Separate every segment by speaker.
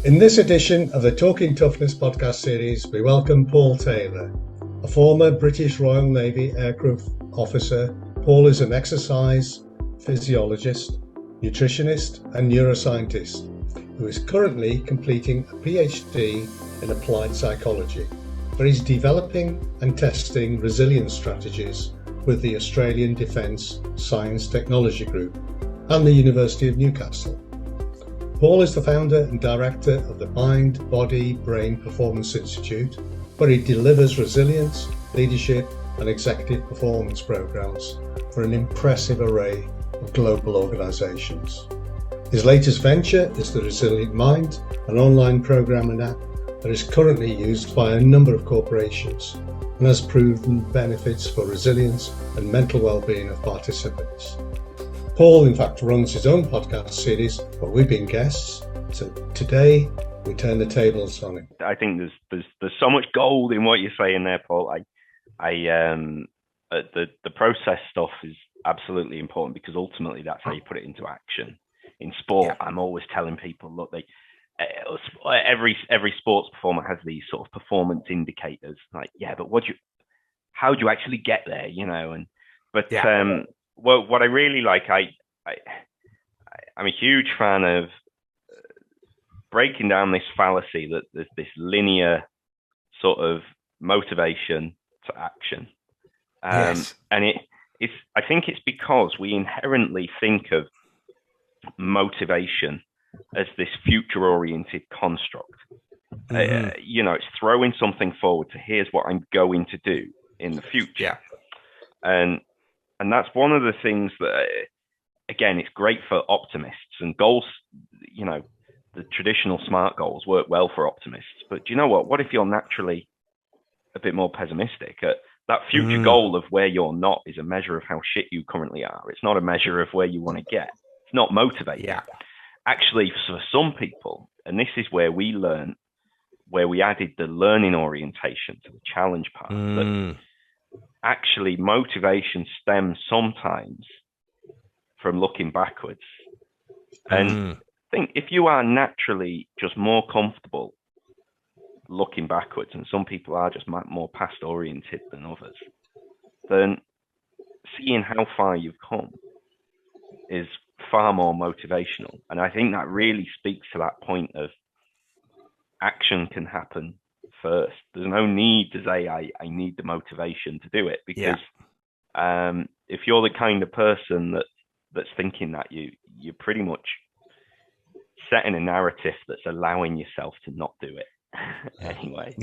Speaker 1: In this edition of the Talking Toughness podcast series, we welcome Paul Taylor, a former British Royal Navy aircraft officer. Paul is an exercise physiologist, nutritionist and neuroscientist who is currently completing a PhD in applied psychology, where he's developing and testing resilience strategies with the Australian Defence Science Technology Group and the University of Newcastle. Paul is the founder and director of the Mind, Body, Brain Performance Institute, where he delivers resilience, leadership and executive performance programs for an impressive array of global organisations. His latest venture is the Resilient Mind, an online programming app that is currently used by a number of corporations and has proven benefits for resilience and mental well-being of participants. Paul, in fact, runs his own podcast series where we've been guests. So today we turn the tables on him.
Speaker 2: I think there's so much gold in what you're saying there, Paul. The process stuff is absolutely important because ultimately that's how you put it into action. In sport, I'm always telling people, look, every sports performer has these sort of performance indicators. Like, but how do you actually get there? Well, what I really like, I'm a huge fan of breaking down this fallacy that there's this linear sort of motivation to action. And I think it's because we inherently think of motivation as this future-oriented construct. It's throwing something forward to here's what I'm going to do in the future. And that's one of the things that, again, it's great for optimists and goals. The traditional SMART goals work well for optimists. But do you know what? What if you're naturally a bit more pessimistic? That future goal of where you're not is a measure of how shit you currently are. It's not a measure of where you want to get. It's not motivating. Actually, for some people, and this is where we added the learning orientation to the challenge part, that actually motivation stems sometimes from looking backwards. And I think if you are naturally just more comfortable looking backwards, and some people are just more past oriented than others, then seeing how far you've come is far more motivational. And I think that really speaks to that point of action can happen first. There's no need to say I need the motivation to do it, because if you're the kind of person that's thinking that, you're pretty much setting a narrative that's allowing yourself to not do it anyway.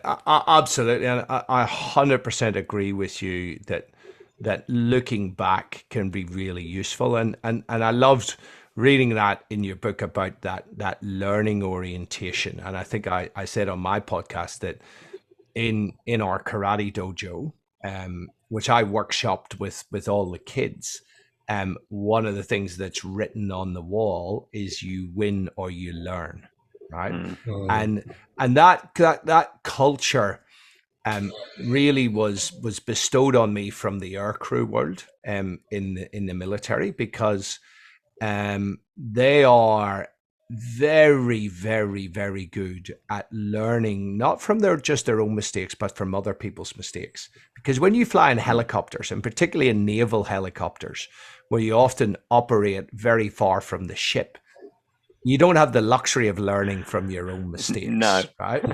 Speaker 3: Absolutely. And I 100% agree with you that looking back can be really useful, and I loved reading that in your book about that learning orientation. And I think I said on my podcast that in our karate dojo, which I workshopped with all the kids, one of the things that's written on the wall is you win or you learn, right? And that culture really was bestowed on me from the aircrew world in the military, because they are very, very, very good at learning, not from just their own mistakes, but from other people's mistakes. Because when you fly in helicopters, and particularly in naval helicopters, where you often operate very far from the ship, you don't have the luxury of learning from your own mistakes, right?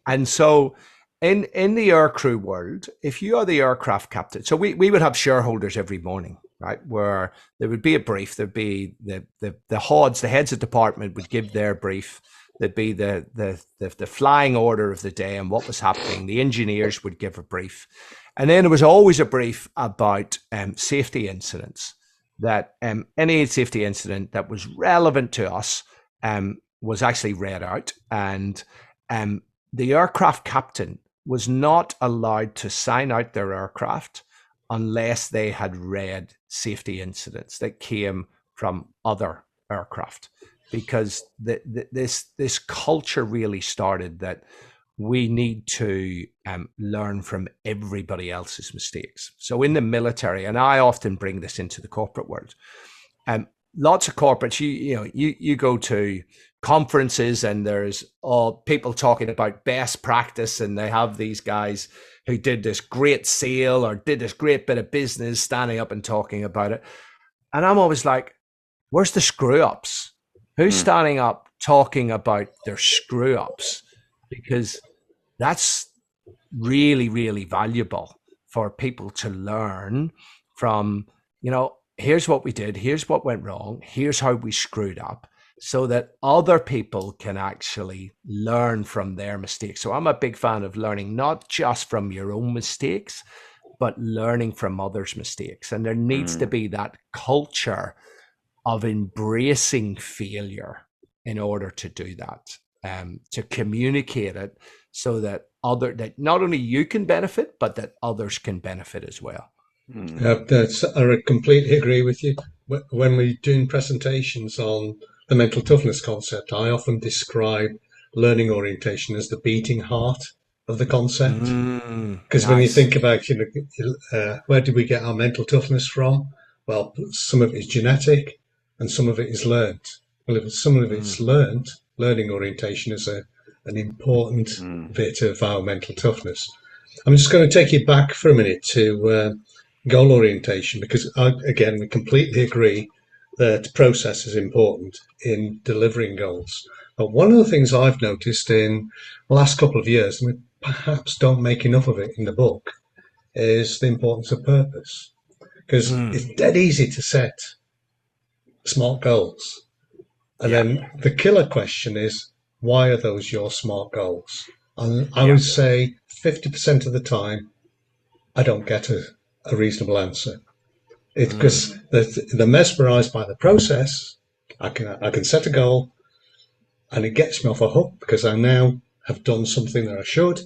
Speaker 3: And so in the aircrew world, if you are the aircraft captain, so we would have shareholders every morning, right, where there would be a brief. There'd be the HODs, the heads of department would give their brief. There'd be the flying order of the day and what was happening. The engineers would give a brief, and then there was always a brief about safety incidents. That any safety incident that was relevant to us was actually read out, and the aircraft captain was not allowed to sign out their aircraft unless they had read safety incidents that came from other aircraft, because this culture really started that we need to learn from everybody else's mistakes. So in the military, and I often bring this into the corporate world, lots of corporates, you go to conferences and there's all people talking about best practice, and they have these guys who did this great sale or did this great bit of business standing up and talking about it. And I'm always like, where's the screw ups? Who's standing up talking about their screw ups? Because that's really, really valuable for people to learn from, here's what we did, here's what went wrong, here's how we screwed up, so that other people can actually learn from their mistakes. So I'm a big fan of learning, not just from your own mistakes, but learning from others' mistakes. And there needs to be that culture of embracing failure in order to do that, to communicate it so that not only you can benefit, but that others can benefit as well.
Speaker 1: I completely agree with you. When we're doing presentations on the mental toughness concept, I often describe learning orientation as the beating heart of the concept. Because when you think about, where did we get our mental toughness from? Well, some of it is genetic and some of it is learnt. Well, if some of it's learnt, learning orientation is an important bit of our mental toughness. I'm just going to take you back for a minute to goal orientation, because again, we completely agree that process is important in delivering goals. But one of the things I've noticed in the last couple of years, and we perhaps don't make enough of it in the book, is the importance of purpose. Because it's dead easy to set smart goals. And then the killer question is, why are those your smart goals? And I would say 50% of the time, I don't get a reasonable answer. It's because they're mesmerized by the process. I can set a goal and it gets me off a hook because I now have done something that I should,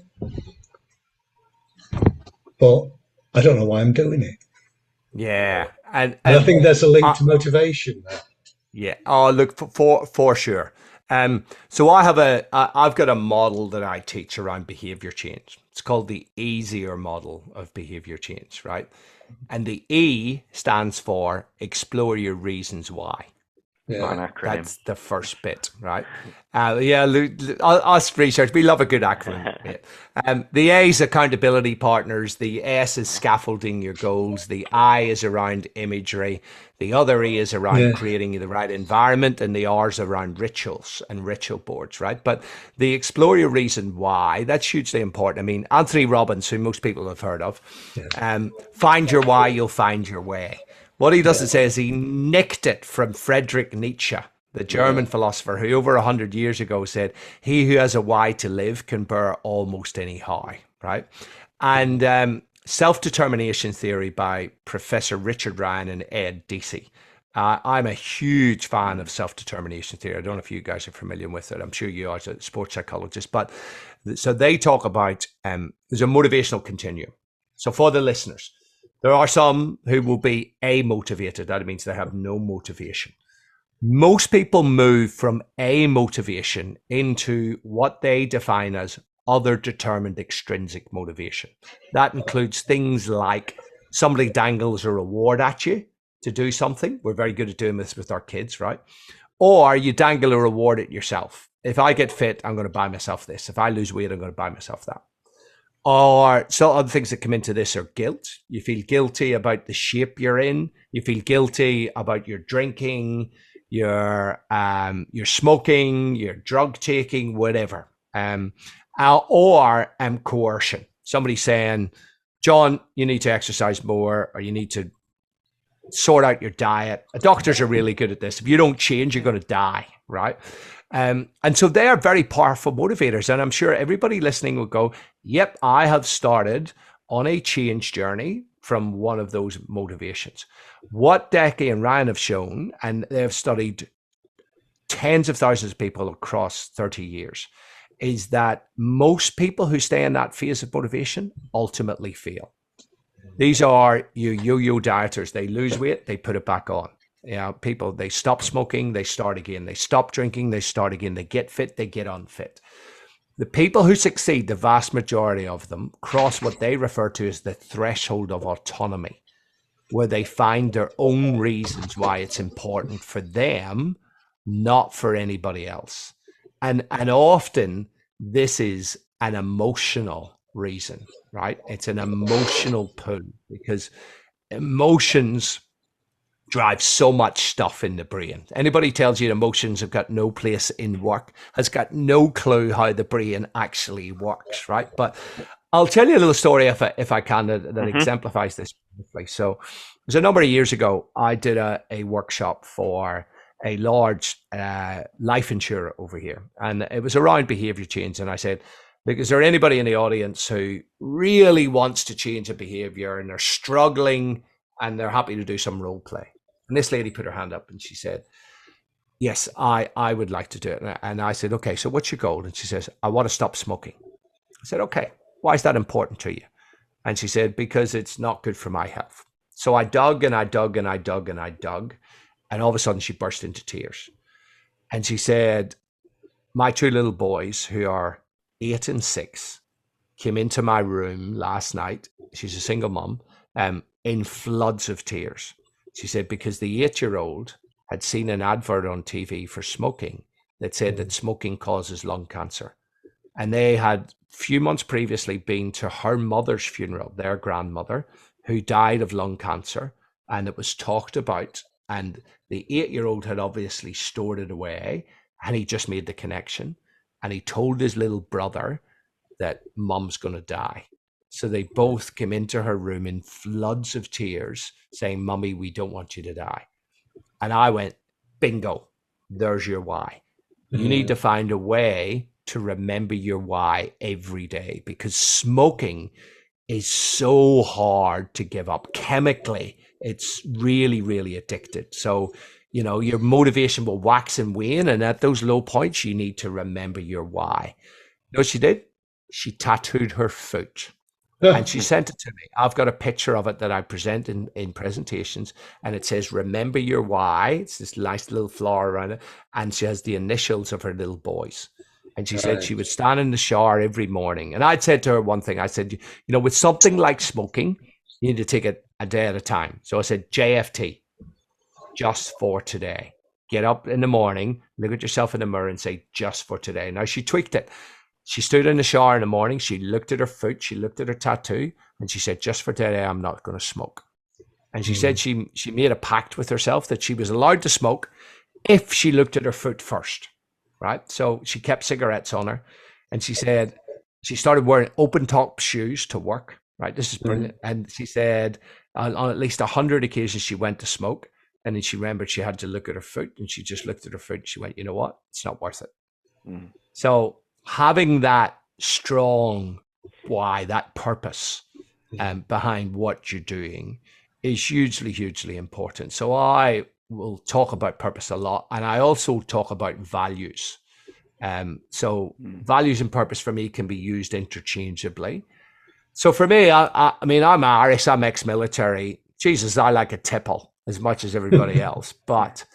Speaker 1: but I don't know why I'm doing it.
Speaker 3: Yeah. And
Speaker 1: I think there's a link to motivation there.
Speaker 3: Yeah. Oh, look, for sure. So I've got a model that I teach around behavior change. It's called the easier model of behavior change, right? And the E stands for explore your reasons why.
Speaker 2: Yeah.
Speaker 3: That's the first bit, right? Us research, we love a good acronym. The A is accountability partners. The S is scaffolding your goals. The I is around imagery. The other E is around creating the right environment, and the R is around rituals and ritual boards, right? But the explore your reason why, that's hugely important. I mean, Anthony Robbins, who most people have heard of, find your why, you'll find your way. What he doesn't say is he nicked it from Friedrich Nietzsche, the German philosopher who over 100 years ago said, he who has a why to live can bear almost any how, right? And self-determination theory by Professor Richard Ryan and Ed Deasy. I'm a huge fan of self-determination theory. I don't know if you guys are familiar with it. I'm sure you are as a sports psychologist. But so they talk about, there's a motivational continuum. So for the listeners, there are some who will be amotivated. That means they have no motivation. Most people move from amotivation into what they define as other determined extrinsic motivation. That includes things like somebody dangles a reward at you to do something. We're very good at doing this with our kids, right? Or you dangle a reward at yourself. If I get fit, I'm going to buy myself this. If I lose weight, I'm going to buy myself that. Or so other things that come into this are guilt. You feel guilty about the shape you're in. You feel guilty about your drinking, your smoking, your drug taking, whatever. Or coercion. Somebody saying, John, you need to exercise more, or you need to sort out your diet. Doctors are really good at this. If you don't change, you're going to die, right? And so they are very powerful motivators. And I'm sure everybody listening will go, yep, I have started on a change journey from one of those motivations. What Decky and Ryan have shown, and they've studied tens of thousands of people across 30 years, is that most people who stay in that phase of motivation ultimately fail. These are your yo-yo dieters. They lose weight, they put it back on. People, they stop smoking, they start again. They stop drinking, they start again. They get fit, they get unfit. The people who succeed, the vast majority of them, cross what they refer to as the threshold of autonomy. where they find their own reasons why it's important for them, not for anybody else. And often this is an emotional reason, right? It's an emotional pull, because emotions drive so much stuff in the brain. Anybody tells you emotions have got no place in work has got no clue how the brain actually works, right? But I'll tell you a little story if I can that exemplifies this beautifully. So it was a number of years ago. I did a workshop for a large life insurer over here, and it was around behavior change. And I said, look, is there anybody in the audience who really wants to change a behavior and they're struggling and they're happy to do some role play? And this lady put her hand up and she said, yes, I would like to do it. And I said, okay, so what's your goal? And she says, I want to stop smoking. I said, okay, why is that important to you? And she said, because it's not good for my health. So I dug and I dug and I dug and I dug. And all of a sudden she burst into tears. And she said, my two little boys, who are 8 and 6, came into my room last night. She's a single mom, in floods of tears. She said, because the 8-year-old had seen an advert on TV for smoking that said that smoking causes lung cancer. And they had a few months previously been to her mother's funeral, their grandmother, who died of lung cancer. And it was talked about. And the 8-year-old had obviously stored it away. And he just made the connection. And he told his little brother that mom's going to die. So they both came into her room in floods of tears saying, Mummy, we don't want you to die. And I went, bingo, there's your why. You need to find a way to remember your why every day, because smoking is so hard to give up. Chemically, it's really, really addicted. So, you know, your motivation will wax and wane. And at those low points, you need to remember your why. You know what she did? She tattooed her foot. And she sent it to me. I've got a picture of it that I present in presentations, and it says, remember your why. It's this nice little flower around it. And she has the initials of her little boys. And she said she would stand in the shower every morning. And I'd said to her one thing. I said, you know, with something like smoking, you need to take it a day at a time. So I said, JFT, just for today. Get up in the morning, look at yourself in the mirror and say, just for today. Now she tweaked it. She stood in the shower in the morning. She looked at her foot. She looked at her tattoo, and she said, just for today, I'm not going to smoke. And she said she made a pact with herself that she was allowed to smoke if she looked at her foot first, right? So she kept cigarettes on her. And she said she started wearing open top shoes to work, right? This is brilliant. And she said on at least 100 occasions she went to smoke. And then she remembered she had to look at her foot, and she just looked at her foot. And she went, you know what? It's not worth it. So having that strong why, that purpose behind what you're doing is hugely, hugely important. So I will talk about purpose a lot, and I also talk about values. So values and purpose for me can be used interchangeably. So for me, I mean, I'm Irish, I'm ex-military. Jesus, I like a tipple as much as everybody else. But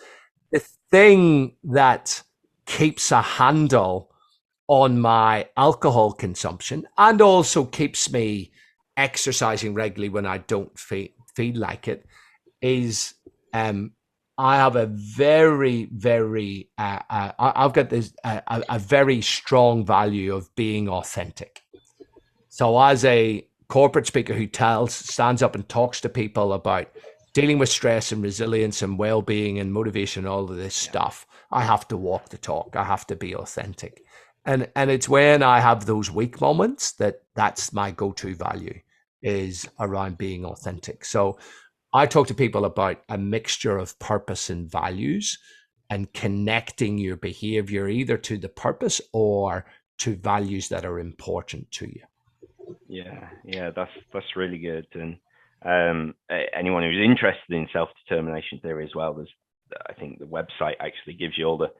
Speaker 3: the thing that keeps a handle on my alcohol consumption and also keeps me exercising regularly when I don't feel like it is I have a very, very I've got this a very strong value of being authentic. So as a corporate speaker who stands up and talks to people about dealing with stress and resilience and well-being and motivation, all of this stuff, I have to walk the talk. I have to be authentic. And it's when I have those weak moments that's my go-to value, is around being authentic. So I talk to people about a mixture of purpose and values, and connecting your behavior either to the purpose or to values that are important to you.
Speaker 2: Yeah, that's really good. And anyone who's interested in self-determination theory as well, I think the website actually gives you all the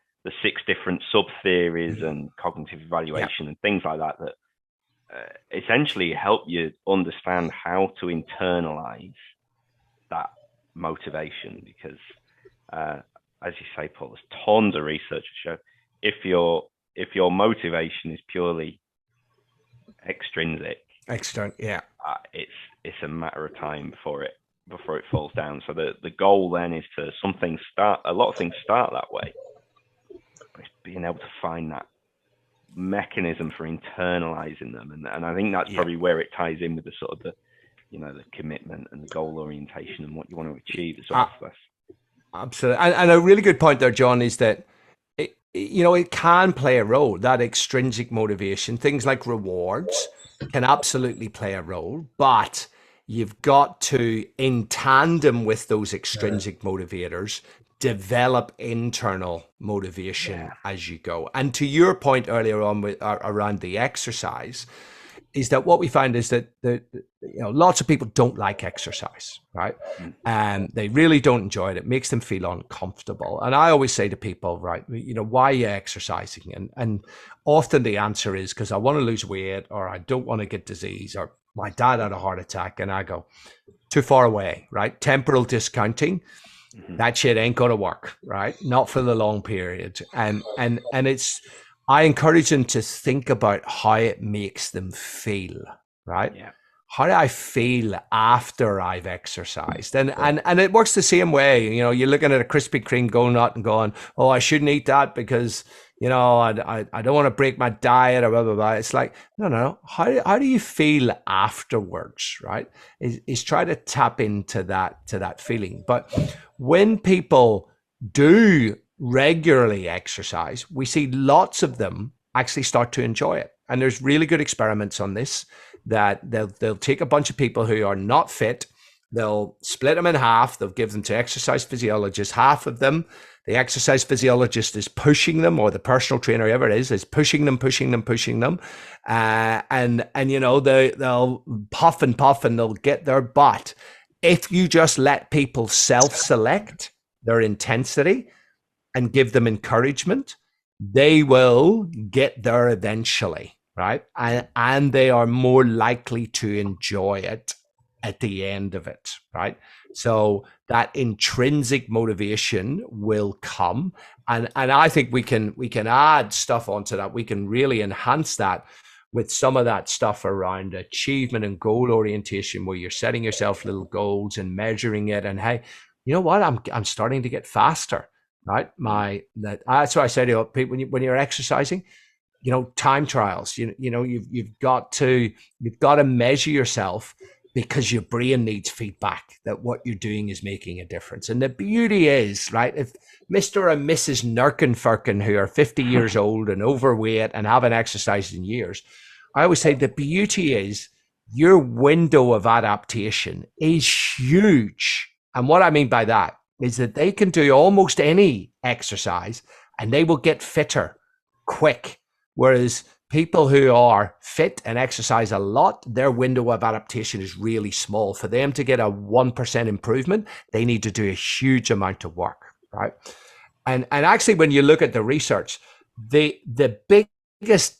Speaker 2: 6 different sub-theories and cognitive evaluation and things like that essentially help you understand how to internalize that motivation. Because as you say, Paul, there's tons of research to show if your motivation is purely extrinsic,
Speaker 3: external,
Speaker 2: it's a matter of time before it before it falls down. So the goal then is to a lot of things start that way. It's being able to find that mechanism for internalizing them, and I think that's probably where it ties in with the sort of the commitment and the goal orientation and what you want to achieve as well.
Speaker 3: Absolutely, and a really good point there, John, is that it can play a role. That extrinsic motivation, things like rewards, can absolutely play a role, but you've got to, in tandem with those extrinsic motivators, develop internal motivation as you go. And to your point earlier on around the exercise, is that what we find is that lots of people don't like exercise, right? And they really don't enjoy it. It makes them feel uncomfortable. And I always say to people, right, why are you exercising? And often the answer is because I want to lose weight, or I don't want to get disease, or my dad had a heart attack. And I go, too far away, right? Temporal discounting. That shit ain't gonna work, right? Not for the long period. And I encourage them to think about how it makes them feel, right? Yeah. How do I feel after I've exercised? And it works the same way. You're looking at a Krispy Kreme donut and going, oh, I shouldn't eat that because I don't want to break my diet or blah, blah, blah. It's like, no. How do you feel afterwards, right? Is try to tap into that feeling. But when people do regularly exercise, we see lots of them actually start to enjoy it. And there's really good experiments on this, that they'll take a bunch of people who are not fit, they'll split them in half, they'll give them to exercise physiologists, half of them, the exercise physiologist is pushing them, or the personal trainer, whoever it is pushing them. And they'll puff and they'll get their butt. If you just let people self-select their intensity and give them encouragement, they will get there eventually, right? And they are more likely to enjoy it at the end of it, right? So that intrinsic motivation will come. And I think we can add stuff onto that. We can really enhance that with some of that stuff around achievement and goal orientation, where you're setting yourself little goals and measuring it. And hey, you know what? I'm starting to get faster, right? That's why I say to people, when you're exercising, time trials. You've got to measure yourself, because your brain needs feedback that what you're doing is making a difference. And the beauty is, right, if Mr. and Mrs. Nurkenfurken, who are 50 years old and overweight and haven't exercised in years, I always say the beauty is your window of adaptation is huge. And what I mean by that is that they can do almost any exercise and they will get fitter quick. Whereas people who are fit and exercise a lot, their window of adaptation is really small. For them to get a 1% improvement, they need to do a huge amount of work, right? And actually, when you look at the research, the biggest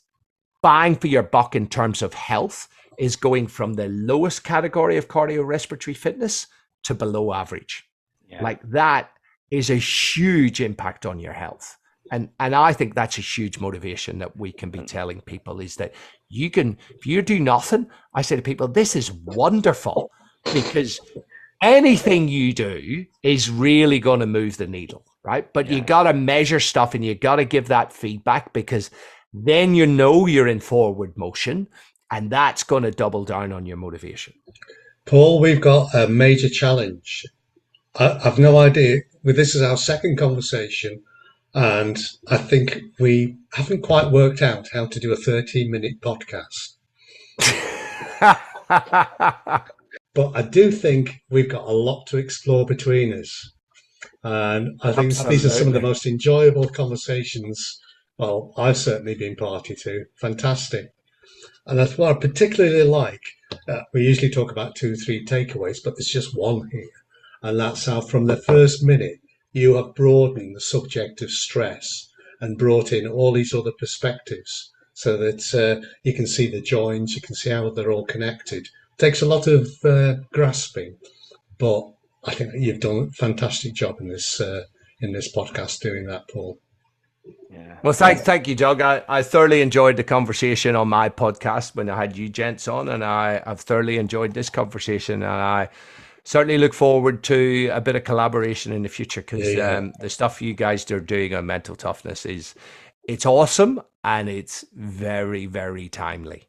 Speaker 3: bang for your buck in terms of health is going from the lowest category of cardiorespiratory fitness to below average. Yeah. Like that is a huge impact on your health. And I think that's a huge motivation that we can be telling people, is that you can, if you do nothing, I say to people, this is wonderful, because anything you do is really going to move the needle, right? But you got to measure stuff and you got to give that feedback, because then you're in forward motion, and that's going to double down on your motivation.
Speaker 1: Paul, we've got a major challenge. I've no idea. This is our second conversation. And I think we haven't quite worked out how to do a 13-minute podcast. But I do think we've got a lot to explore between us. And I think these are some of the most enjoyable conversations, well, I've certainly been party to. Fantastic. And that's what I particularly like. We usually talk about 2-3 takeaways, but there's just one here. And that's how from the first minute, you have broadened the subject of stress and brought in all these other perspectives, so that you can see the joins, you can see how they're all connected. It takes a lot of grasping, but I think you've done a fantastic job in this podcast doing that, Paul.
Speaker 3: Yeah. Well, thank you, Doug. I thoroughly enjoyed the conversation on my podcast when I had you gents on, and I've thoroughly enjoyed this conversation, and certainly look forward to a bit of collaboration in the future, because
Speaker 1: Yeah.
Speaker 3: the stuff you guys are doing on mental toughness it's awesome, and it's very, very timely.